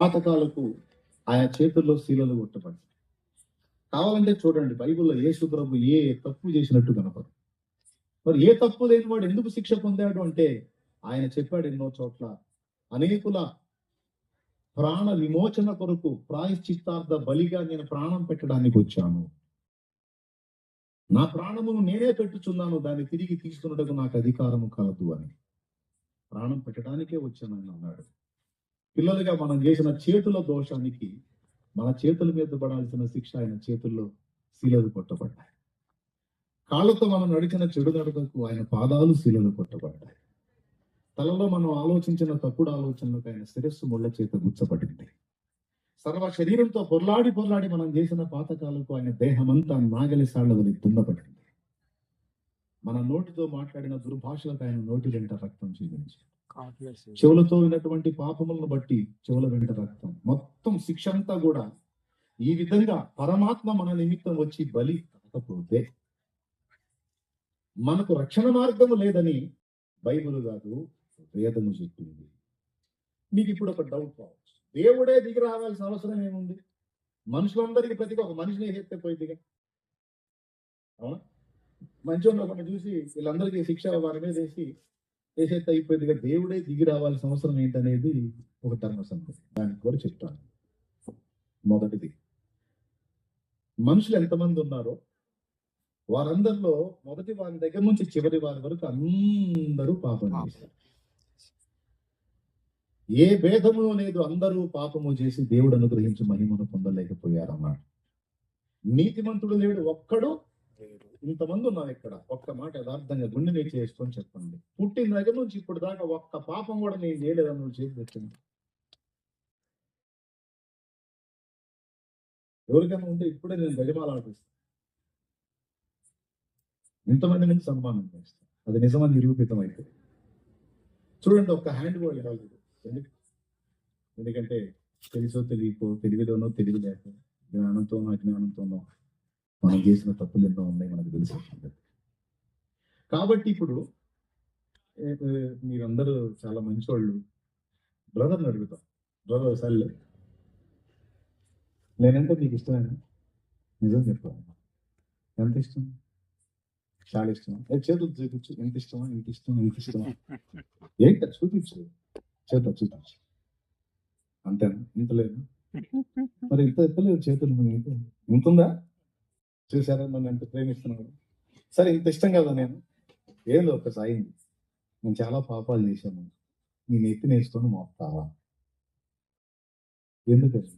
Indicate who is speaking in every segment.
Speaker 1: పాతకాలకు ఆయా చేతుల్లో శీలలు కొట్టబడి. కావాలంటే చూడండి, బైబిల్లో యేసు ప్రభు ఏ తప్పు చేసినట్టు కనపడు. మరి ఏ తప్పు లేని వాడు ఎందుకు శిక్ష పొందాడు అంటే, ఆయన చెప్పాడు ఎన్నో చోట్ల, అనేకుల ప్రాణ విమోచన కొరకు ప్రాయశ్చిత్తార్థ బలిగా నేను ప్రాణం పెట్టడానికి వచ్చాను. నా ప్రాణమును నేనే పెట్టుచున్నాను, దాన్ని తిరిగి తీసుకున్నట్టుకు నాకు అధికారము కలదు అని. ప్రాణం పెట్టడానికే వచ్చానని అన్నాడు. పిల్లలుగా మనం చేసిన చేతుల దోషానికి మన చేతుల మీద పడాల్సిన శిక్ష ఆయన చేతుల్లో శీలలు కొట్టబడ్డాయి. కాళ్ళతో మనం నడిచిన చెడు నడకకు ఆయన పాదాలు శీలలు కొట్టబడ్డాయి. తలలో మనం ఆలోచించిన తప్పుడు ఆలోచనలకు ఆయన శిరస్సు ముళ్ళ చేత గుచ్చబడింది. సర్వ శరీరంతో పొర్లాడి మనం చేసిన పాతకాలకు ఆయన దేహమంతా నాగలి సాళ్ల వలి దున్నబడింది. మన నోటితో మాట్లాడిన దుర్భాషలకు ఆయన నోటి వెంట రక్తం చూపించి, చెవులతో విన్నటువంటి పాపములను బట్టి చెవుల వెంట రక్తం, మొత్తం శిక్ష అంతా కూడా ఈ విధంగా పరమాత్మ మన నిమిత్తం వచ్చి బలి కాకపోతే మనకు రక్షణ మార్గము లేదని బైబిల్ కాదు వేదము చెప్పింది. మీకు ఇప్పుడు ఒక డౌట్ రావచ్చు, దేవుడే దిగి రావాల్సిన అవసరం ఏముంది? మనుషులందరికీ ప్రతిగా ఒక మనిషిని వేసేస్తే పోయిద్దిగా. అవునా? మంచి ఉన్న చూసి వీళ్ళందరికీ శిక్ష వారి మీద వేసేస్తే అయిపోయిందిగా. దేవుడే దిగి రావాల్సిన అవసరం ఏంటనేది ఒక ధర్మ సంగతి. దానికి కూడా చెప్తాను. మొదటిది, మనుషులు ఎంతమంది ఉన్నారో వారందరిలో మొదటి వారి దగ్గర నుంచి చివరి వారి వరకు అందరూ పాపం చేశారు. ఏ భేదము లేదు, అందరూ పాపము చేసి దేవుడు అనుగ్రహించి మహిమను పొందలేకపోయారన్నాడు. నీతిమంతుడు లేడు ఒక్కడు. ఇంతమంది ఉన్నారు ఇక్కడ. ఒక్క మాట యథార్థంగా గుండె మీద చేసుకొని చెప్పండి, పుట్టిన దగ్గర నుంచి ఇప్పుడు దాకా ఒక్క పాపం కూడా నేను చేయలేదని నువ్వు చేసి పెట్టింది. ఎవరికైనా ఉంటే ఇప్పుడే నేను గజమాల ఆడిపిస్తాను, ఇంతమంది నుంచి సన్మానం చేస్తాను. అది నిజమని నిరూపితం అయితే చూడండి. ఒక్క హ్యాండ్ కూడా ఇవ్వాలి. ఎందుకంటే తెలుసో తెలియకో, తెలివిలోనో తెలివి లేక, జ్ఞానంతోనో అజ్ఞానంతోనో మనం చేసిన తప్పులు ఎన్నో ఉన్నాయి, మనకు తెలిసి. కాబట్టి ఇప్పుడు మీరందరూ చాలా మంచివాళ్ళు. బ్రదర్ని అడుగుతాం, బ్రదర్ సర్లే నేనంటే మీకు ఇష్టమేనా? నిజం చెప్పాను. ఎంత ఇష్టం? చాలా ఇష్టం. చేతులు చూపించు, ఎంత ఇష్టమా, ఇంత ఇష్టం, ఇంత ఇష్టమా, ఏంట చూపించు, చేత చూపించు. అంతేనా? ఇంత లేదు మరి, ఇంత ఎత్తలేదు చేతులు. ఇంతుందా? చూసారా నన్ను ఎంత ప్రేమిస్తున్నాడు. సరే, ఇంత ఇష్టం కదా నేను, ఏదో ఒక సాయం, నేను చాలా పాపాలు చేశాను, నేను ఎత్తి నేర్చుకొని మోపుతావా? ఎందుకని?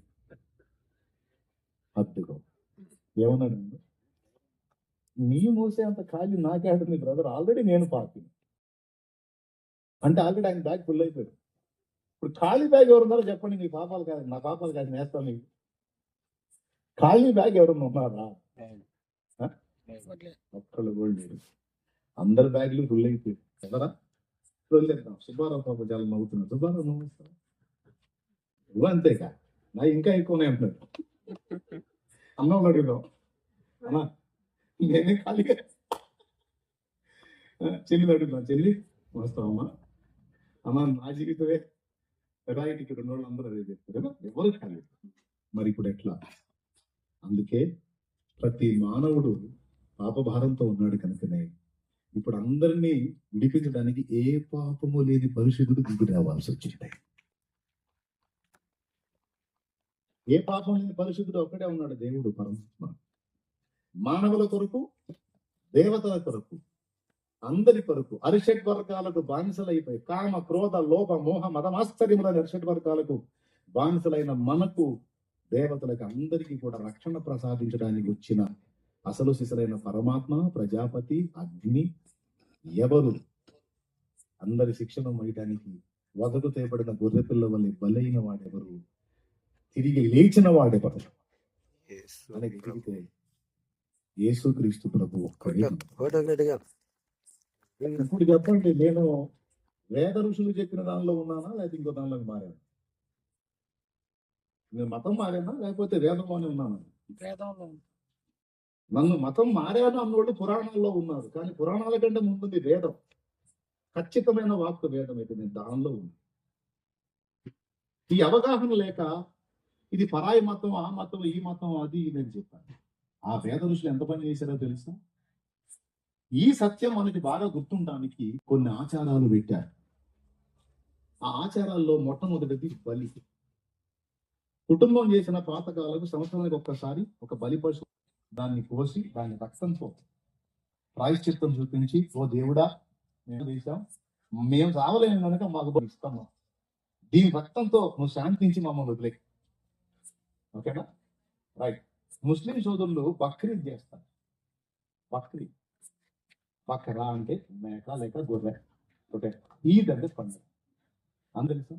Speaker 1: అద్దుకో. ఏమన్నాడు? నీ మోసే అంత ఖాళీ నాకే ఆడుతుంది బ్రదర్, ఆల్రెడీ నేను పాపి అంటే ఆల్రెడీ ఆయన బ్యాగ్ ఫుల్ అయిపోయాడు. ఇప్పుడు ఖాళీ బ్యాగ్ ఎవరున్నారో చెప్పండి. మీ పాపాలు కాదు, నా పాపాలు కాదు, నేస్తాను. మీకు ఖాళీ బ్యాగ్ ఎవరన్నా ఉన్నారా? ఒక్కళ్ళు కూడా లేరు. అందరి బ్యాగ్లు ఫుల్ అయిపోయాయి. ఎవరా వదిలేద్దాం. సుబ్బారావు పాప చాలా నవ్వుతున్నాడు. సుబ్బారావు నవ్వుతారు నువ్వు అంతేకా, నా ఇంకా ఎక్కువనే అంటాడు. అన్నం అడుగుదాం అన్నా, నేనే ఖాళీగా. చెల్లి అడుగుదాం. చెల్లి వస్తావమ్మా? అమ్మా నా జీవితమే రైట్. ఇక్కడ ఉన్న వాళ్ళు అందరూ అదే చెప్తారు, ఎవరు ఖాళీ. మరి ఇప్పుడు ఎట్లా? అందుకే ప్రతి మానవుడు పాపభారంతో ఉన్నాడు కనుకనే ఇప్పుడు అందరినీ విడిపించడానికి ఏ పాపము లేని పరిశుద్ధుడు దిగి రావాల్సి వచ్చింది. ఏ పాపం లేని పరిశుద్ధుడు ఒక్కడే ఉన్నాడు, దేవుడు పరమాత్మ. మానవుల కొరకు, దేవతల కొరకు, అందరి కొరకు అరిషడ్ వర్గాలకు బానిసలైపోయి, కామ క్రోధ లోభ మోహ మదమాశ్చర్యములైన అరిషడ్ వర్గాలకు బానిసలైన మనకు, దేవతలకు అందరికీ కూడా రక్షణ ప్రసాదించడానికి వచ్చిన అసలు శిశులైన పరమాత్మ, ప్రజాపతి, అగ్ని ఎవరు? అందరి శిక్షణ మోయడానికి వదకు తేపడిన గొర్రె పిల్ల వల్ల బలైన వాడెవరు? తిరిగి లేచిన వాడెవరు అని తిరిగితే యేసుక్రీస్తు ప్రభు ఒక్కడే. ఇప్పుడు చెప్పండి, నేను వేద ఋషులు చెప్పిన దానిలో ఉన్నానా, లేకపోతే ఇంకో దానిలో మారాను? నేను మతం మారానా, లేకపోతే వేదంలోనే ఉన్నాను? నన్ను మతం మారాను అన్నోళ్ళు పురాణాల్లో ఉన్నారు, కానీ పురాణాల కంటే ముందుంది వేదం. ఖచ్చితమైన వాక్కు వేదం అయితే నేను దానిలో ఉంది. ఈ అవగాహన లేక ఇది పరాయి మతం, ఆ మతం, ఈ మతం, అది ఇది అని చెప్పాను. ఆ వేద ఋషులు ఎంత పని చేశారో తెలుసా? ఈ సత్యం మనకి బాగా గుర్తుండడానికి కొన్ని ఆచారాలు పెట్టారు. ఆ ఆచారాల్లో మొట్టమొదటిది బలి. కుటుంబం చేసిన పాతకాలకు సంవత్సరానికి ఒక్కసారి ఒక బలి పశువు దాన్ని కోసి దాని రక్తంతో ప్రాయశ్చిత్తం చూపించి, ఓ దేవుడా మేము చేశాం, మేము చావలేము కనుక మాకు బలి ఇస్తున్నాం, దీని రక్తంతో నువ్వు శాంతించి మమ్మల్ని వదిలే. ఓకేనా? రైట్. ముస్లిం సోదరులు బక్రీద్ చేస్తారు. బక్రీద్, బకరా అంటే మేక లేక గొర్రె. ఓకే. ఈద్ అంటే పండుగ. అందరు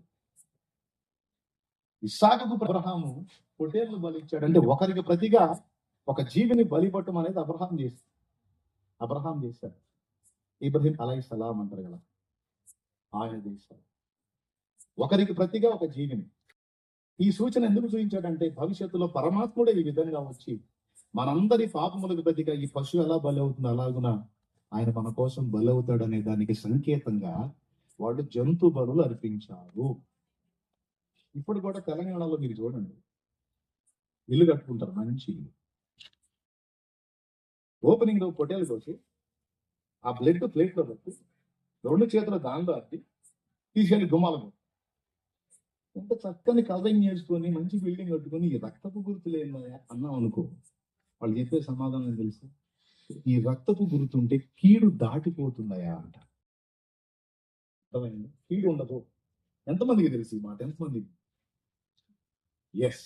Speaker 1: ఇస్సాకుకు అబ్రహాము పొటేళ్లు బలిచ్చాడంటే ఒకరికి ప్రతిగా ఒక జీవిని బలిపట్టం అనేది అబ్రహాం చేశాడు. ఇబ్రహీం అలైహిస్సలాం అంటారు కదా, ఆయన చేశాడు. ఒకరికి ప్రతిగా ఒక జీవిని. ఈ సూచన ఎందుకు చూపించాడంటే భవిష్యత్తులో పరమాత్ముడే ఈ విధంగా వచ్చి మనందరి పాపములకు ప్రతిగా ఈ పశువు ఎలా బలి అవుతుందో అలాగున ఆయన మన కోసం బలి అవుతాడనే దానికి సంకేతంగా వాళ్ళు జంతు బలులు అర్పించారు. ఇప్పుడు కూడా తెలంగాణలో మీరు చూడండి, ఇల్లు కట్టుకుంటారు, మంచి ఇల్లు. ఓపెనింగ్ లో పొట్టేలు కోసి ఆ బ్లడ్ ప్లేట్ లో పెట్టి 2 చేతుల దానిలో అట్టి తీసుకెళ్ళి గుమ్మాలకు ఎంత చక్కని కవరింగ్ చేసుకొని మంచి బిల్డింగ్ కట్టుకొని ఈ రక్తపు గుర్తులు ఏమన్నా అన్నాం అనుకో, వాళ్ళు చెప్పే సమాధానం తెలుసు, ఈ రక్తపు గుర్తుంటే కీడు దాటిపోతుందయా అంట. అర్థమైంది? కీడు ఉండదు. ఎంతమందికి తెలుసు ఈ మాట? ఎంతమందికి? ఎస్.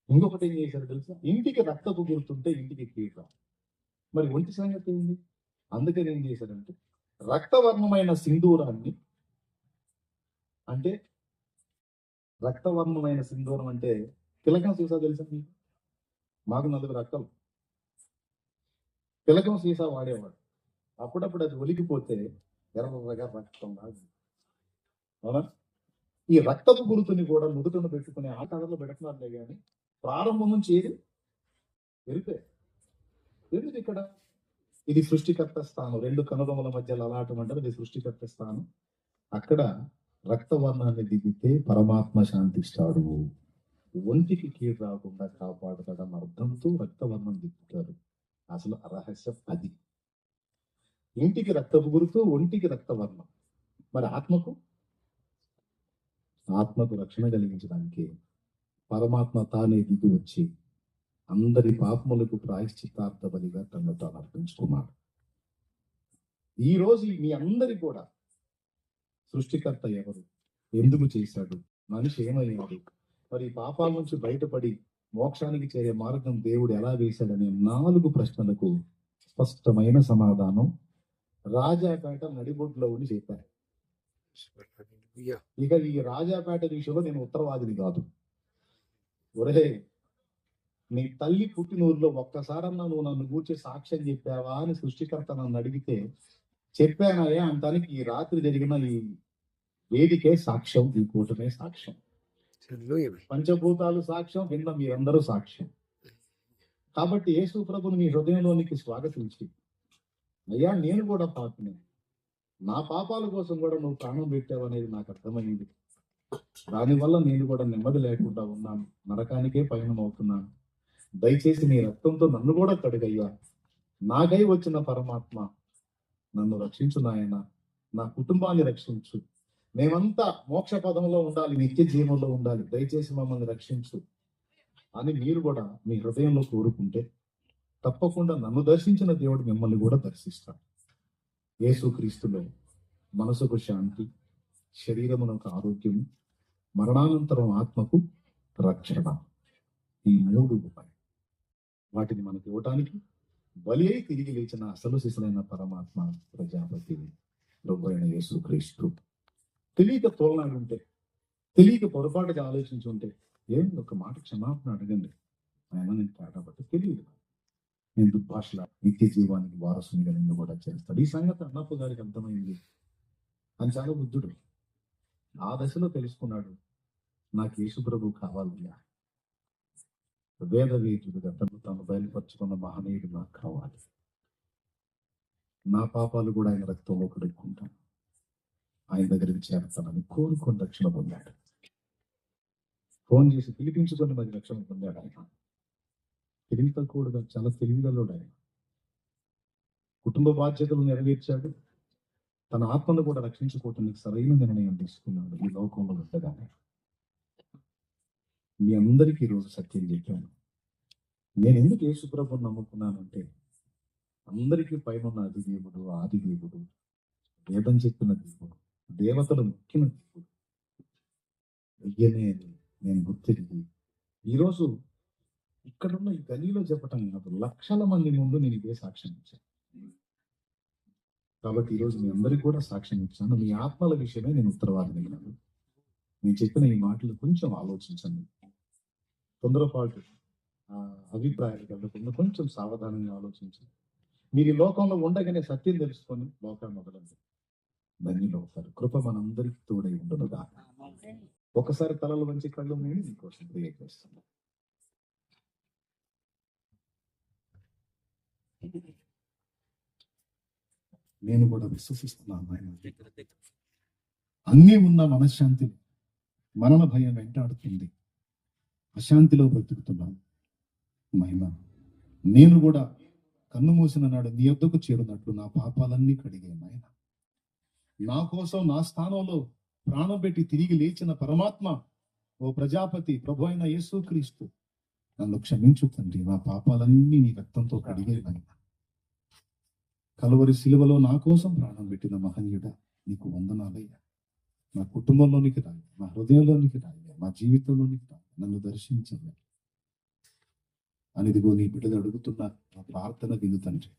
Speaker 1: ఇంకొకటి ఏం చేశారు తెలుసా? ఇంటికి రక్తపు గుర్తుంటే ఇంటికి కీడు. మరి ఒంటి సంగతి ఏంది? అందుకని ఏం చేశారంటే రక్తవర్ణమైన సింధూరాన్ని, అంటే రక్తవర్ణమైన సింధూరం అంటే తిలకం సీసా తెలుసా మీకు? మాకు 4 రక్తాలు. తిలకం సీసా వాడేవాడు. అప్పుడప్పుడు అది ఒలికిపోతే ఎర్రగా రక్తం రాదు. అవునా? ఈ రక్తపు గురుతుని కూడా నుదుటను పెట్టుకుని ఆ కథలో పెడుతున్నారులే కానీ ప్రారంభం నుంచి ఏది వెళ్తే ఎందుకు ఇక్కడ ఇది సృష్టికర్త స్థానం. 2 కనుబొమ్మల మధ్య లలాటం అంటారు, ఇది సృష్టికర్త స్థానం. అక్కడ రక్తవర్ణాన్ని దిగితే పరమాత్మ శాంతిస్తాడు, ఒంటికి కీడు రాకుండా కాపాడుతాడన్న అర్థంతో రక్తవర్ణం దిగుతారు. అసలు రహస్యం అది. ఇంటికి రక్తపు గురుతు, ఒంటికి రక్తవర్ణం. మరి ఆత్మకు రక్షణ కలిగించడానికి పరమాత్మ తానే దిగి వచ్చి అందరి పాపములకు ప్రాయశ్చిత్తార్థ బలిగా తను తాను అర్పించుకున్నాడు. ఈ రోజు మీ అందరి కూడా సృష్టికర్త ఎవరు, ఎందుకు చేశాడు, మనిషి ఏమయ్యాడు, మరి పాపాల నుంచి బయటపడి మోక్షానికి చేరే మార్గం దేవుడు ఎలా వేశాడనే 4 ప్రశ్నలకు స్పష్టమైన సమాధానం రాజాపేట నడిబొడ్లో ఉండి చెప్పారు. ఇక ఈ రాజాపేట విషయంలో నేను ఉత్తరవాదిని కాదు. ఒరే, నీ తల్లి పుట్టినూరులో ఒక్కసారన్నా నువ్వు నన్ను గూర్చి సాక్ష్యం చెప్పావా అని సృష్టికర్త నన్ను అడిగితే చెప్పానయ్యా అంటానికి ఈ రాత్రి జరిగిన ఈ వేదికే సాక్ష్యం, ఈ కూటమే సాక్ష్యం. పంచభూతాలు సాక్ష్యం, కింద మీరందరూ సాక్ష్యం. కాబట్టి యేసు ప్రభుని మీ హృదయంలోనికి స్వాగతించి, అయ్యా నేను కూడా పాపిని, నా పాపాల కోసం కూడా నువ్వు ప్రాణం పెట్టావు అనేది నాకు అర్థమైంది, దానివల్ల నేను కూడా నెమ్మది లేకుండా ఉన్నాను, నరకానికే పయనం అవుతున్నాను, దయచేసి నీ రక్తంతో నన్ను కూడా కడుగయ్యా, నాకై వచ్చిన పరమాత్మ నన్ను రక్షించు నాయన, నా కుటుంబాన్ని రక్షించు, మేమంతా మోక్ష పదంలో ఉండాలి, నిత్య జీవంలో ఉండాలి, దయచేసి మమ్మల్ని రక్షించు అని మీరు కూడా మీ హృదయంలో కోరుకుంటే తప్పకుండా నన్ను దర్శించిన దేవుడు మిమ్మల్ని కూడా దర్శిస్తాడు. యేసుక్రీస్తులో మనసుకు శాంతి, శరీరమునకు ఆరోగ్యము, మరణానంతరం ఆత్మకు రక్షణ, ఈ 3 ఉన్నాయి. వాటిని మనకి ఇవ్వటానికి బలి అయి తిరిగి లేచిన అసలు శిశులైన పరమాత్మ ప్రజాపతి ప్రభు అయిన యేసుక్రీస్తు తెలియక తోలనాడుంటే, తెలియక పొరపాటుగా ఆలోచించుంటే ఏం ఒక మాట క్షమాపణ అడగండి. ఆయన నేను కాబట్టి తెలియదు, నేను దుర్భాషల నిత్య జీవానికి వారసునిగా నిన్ను కూడా చేస్తాడు. ఈ సంగతి అన్నప్ప గారికి అర్థమైంది. అని చాలా బుద్ధుడు ఆ దశలో తెలుసుకున్నాడు, నాకు యేసు ప్రభు కావాలయ్యా, వేదవేదుడుగా తాను బయలుపరుచుకున్న మహనీయుడు నాకు కావాలి, నా పాపాలు కూడా ఆయన రక్తంలో కడుక్కుంటాను, ఆయన దగ్గరికి చేరతానని కోరుకొని రక్షణ పొందాడు. ఫోన్ చేసి పిలిపించుకొని 10 లక్షలు పొందాడు ఆయన. తెలివి తక్కువడు, చాలా తెలివిగలడు ఆయన. కుటుంబ బాధ్యతలు నెరవేర్చాడు, తన ఆత్మను కూడా రక్షించుకోవటానికి సరైన నిర్ణయం తీసుకున్నాడు ఈ లోకంలో ఉండగానే. మీ అందరికీ ఈరోజు సత్యం చెప్పాను. నేను ఎందుకు యేసుప్రభుని నమ్ముకున్నానంటే, అందరికీ పైన అది దేవుడు, ఆది దేవుడు, వేదం చెప్పిన దేవుడు, దేవతలు మొక్కిన దేవుడు అయ్యనే అని నేను గుర్తిరిగి ఈరోజు ఇక్కడున్న ఈ గలీలో చెప్పటం కాదు, లక్షల మంది ముందు నేను ఇదే సాక్ష్యం ఇచ్చాను. కాబట్టి ఈరోజు మీ అందరికీ కూడా సాక్ష్యం ఇచ్చాను. మీ ఆత్మల విషయమే నేను ఉత్తరవాదిని. నేను చెప్పిన ఈ మాటలు కొంచెం ఆలోచించండి. తొందరపాటు అభిప్రాయాలు కలగకుండా కొంచెం సావధానంగా ఆలోచించండి. మీరు ఈ లోకంలో ఉండగానే సత్యం తెలుసుకొని లోకాన్ని వదలండి, ధన్యులు అవుతారు. కృప మనందరికీ తోడై ఉండదు కాక. ఒకసారి తలలు వంచి కళ్ళు మూడి మీకోసం ప్రేయర్ చేస్తాను. నేను కూడా విశ్వసిస్తున్నాను ఆయన. అన్నీ ఉన్న మనశ్శాంతి, మరణ భయం వెంటాడుతుంది, అశాంతిలో బ్రతుకుతున్నాను. మహిమ నేను కూడా కన్ను మూసిన నాడు నీ యొద్దకు చేరున్నట్లు నా పాపాలన్నీ కడిగే నాయన. నా కోసం నా స్థానంలో ప్రాణం పెట్టి తిరిగి లేచిన పరమాత్మ, ఓ ప్రజాపతి ప్రభు అయిన యేసుక్రీస్తు, నన్ను క్షమించు తండ్రి. నా పాపాలన్నీ నీ రక్తంతో కడిగే నాయన. కలువరి శిలువలో నా కోసం ప్రాణం పెట్టిన మహనీయుడా, నీకు వందనాలయ్యా. నా కుటుంబంలోనికి రాయి, నా హృదయంలోనికి రాయి, నా జీవితంలోనికి రాయి, నన్ను దర్శించయ్యా అనిదిగో నీ బిడ్డలు అడుగుతున్నారు. నా ప్రార్థన విను తండ్రి.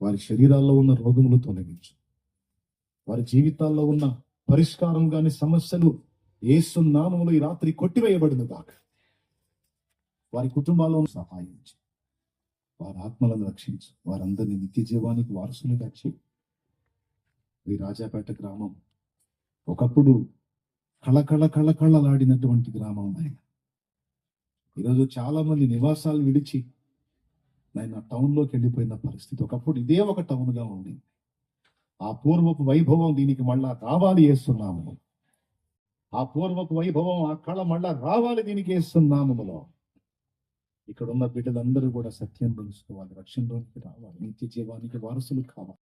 Speaker 1: వారి శరీరాల్లో ఉన్న రోగములు తొలగించు, వారి జీవితాల్లో ఉన్న పరిష్కారం కాని సమస్యలు యేసు నామములో ఈ రాత్రి కొట్టివేయబడిన దాకా వారి కుటుంబాల్లో సహాయించు, వారి ఆత్మలను రక్షించు, వారందరినీ నిత్య జీవానికి వారసులుగా చేయి. ఈ రాజాపేట గ్రామం ఒకప్పుడు కళకళలాడినటువంటి గ్రామం ఆయన. ఈరోజు చాలా మంది నివాసాలు విడిచి ఆయన టౌన్లోకి వెళ్ళిపోయిన పరిస్థితి. ఒకప్పుడు ఇదే ఒక టౌన్ గా ఉంది. ఆ పూర్వపు వైభవం దీనికి మళ్ళా రావాలి వేస్తున్నాము. ఆ పూర్వపు వైభవం, ఆ కళ మళ్ళా రావాలి దీనికి వేస్తున్నాములో. ఇక్కడ ఉన్న బిడ్డలందరూ కూడా సత్యం తెలుసుకోవాలి, రక్షణలోనికి రావాలి, నిత్య జీవానికి వారసులు కావాలి.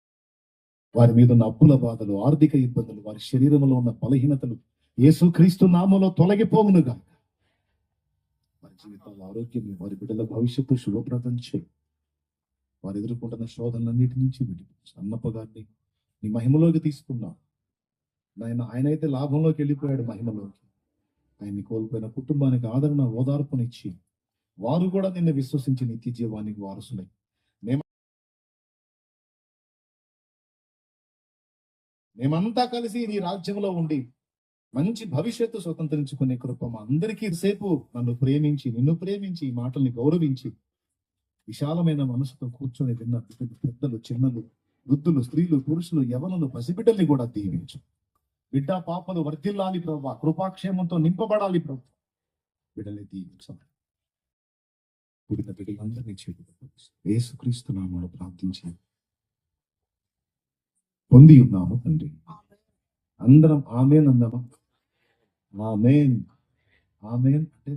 Speaker 1: వారి మీద ఉన్న అప్పుల బాధలు, ఆర్థిక ఇబ్బందులు, వారి శరీరంలో ఉన్న బలహీనతలు యేసుక్రీస్తు నామములో తొలగిపోవునుగా. వారి జీవితాల ఆరోగ్యం, వారి బిడ్డల భవిష్యత్తు శుభప్రదం చేయి. వారు ఎదుర్కొంటున్న శోధనలన్నిటి నుంచి విడిపించు. అన్నప్ప గారిని నీ మహిమలోకి తీసుకున్నావు నాయన. ఆయన అయితే లాభంలోకి వెళ్ళిపోయాడు మహిమలోకి. ఆయన్ని కోల్పోయిన కుటుంబానికి ఆదరణ, ఓదార్పునిచ్చి వారు కూడా నిన్ను విశ్వసించి నిత్య జీవానికి వారసులై మేమంతా కలిసి నీ రాజ్యంలో ఉండి మంచి భవిష్యత్తు స్వతంత్రించుకునే కృప మా అందరికీ. సేపు నన్ను ప్రేమించి, నిన్ను ప్రేమించి, ఈ మాటల్ని గౌరవించి విశాలమైన మనసుతో కూర్చొని విన్న పెద్దలు, చిన్నలు, వృద్ధులు, స్త్రీలు, పురుషులు, యవనులు, పసిబిడ్డల్ని కూడా దీవించు. బిడ్డ పాపలు వర్ధిల్లాలి ప్రభా, కృపాక్షేమంతో నింపబడాలి ప్రభు. బిడ్డల్ని దీవించాలి. పుడిన బిడ్డలందరినీ చేతులు యేసుక్రీస్తు నామములో ప్రార్థించి పొంది ఉన్నాము తండ్రి. అందరం ఆమేన్ అందామా? ఆమేన్, ఆమేన్ అంటే